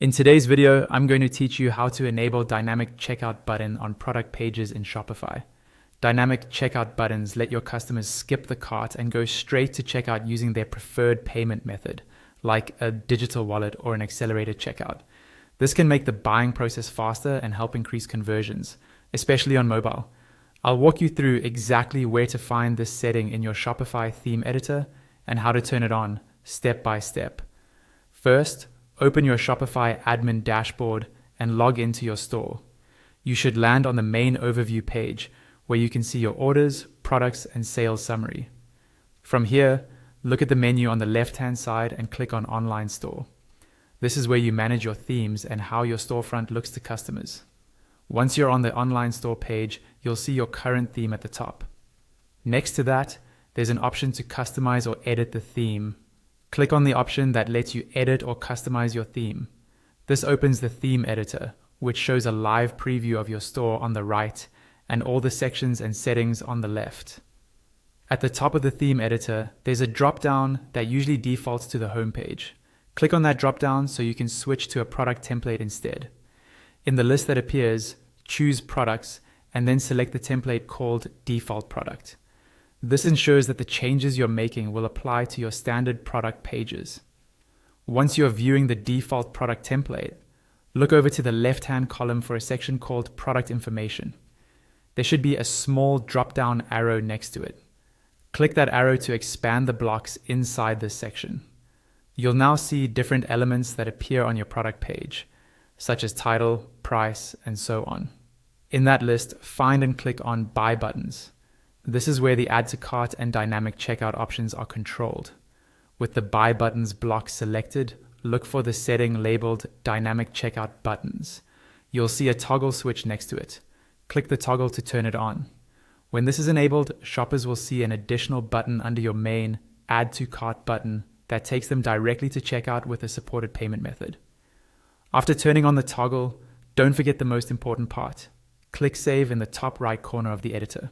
In today's video, I'm going to teach you how to enable dynamic checkout button on product pages in Shopify. Dynamic checkout buttons let your customers skip the cart and go straight to checkout using their preferred payment method, like a digital wallet or an accelerated checkout. This can make the buying process faster and help increase conversions, especially on mobile. I'll walk you through exactly where to find this setting in your Shopify theme editor and how to turn it on step by step. First, open your Shopify admin dashboard and log into your store. You should land on the main overview page where you can see your orders, products, and sales summary. From here, look at the menu on the left-hand side and click on Online Store. This is where you manage your themes and how your storefront looks to customers. Once you're on the online store page, you'll see your current theme at the top. Next to that, there's an option to customize or edit the theme. Click on the option that lets you edit or customize your theme. This opens the theme editor, which shows a live preview of your store on the right and all the sections and settings on the left. At the top of the theme editor, there's a drop-down that usually defaults to the home page. Click on that drop-down so you can switch to a product template instead. In the list that appears, choose Products and then select the template called Default Product. This ensures that the changes you're making will apply to your standard product pages. Once you're viewing the default product template, look over to the left-hand column for a section called Product Information. There should be a small drop-down arrow next to it. Click that arrow to expand the blocks inside this section. You'll now see different elements that appear on your product page, such as title, price, and so on. In that list, find and click on Buy buttons. This is where the Add to Cart and Dynamic Checkout options are controlled. With the Buy buttons block selected, look for the setting labeled Dynamic Checkout Buttons. You'll see a toggle switch next to it. Click the toggle to turn it on. When this is enabled, shoppers will see an additional button under your main Add to Cart button that takes them directly to checkout with a supported payment method. After turning on the toggle, don't forget the most important part. Click Save in the top right corner of the editor.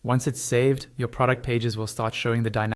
Once it's saved, your product pages will start showing the dynamic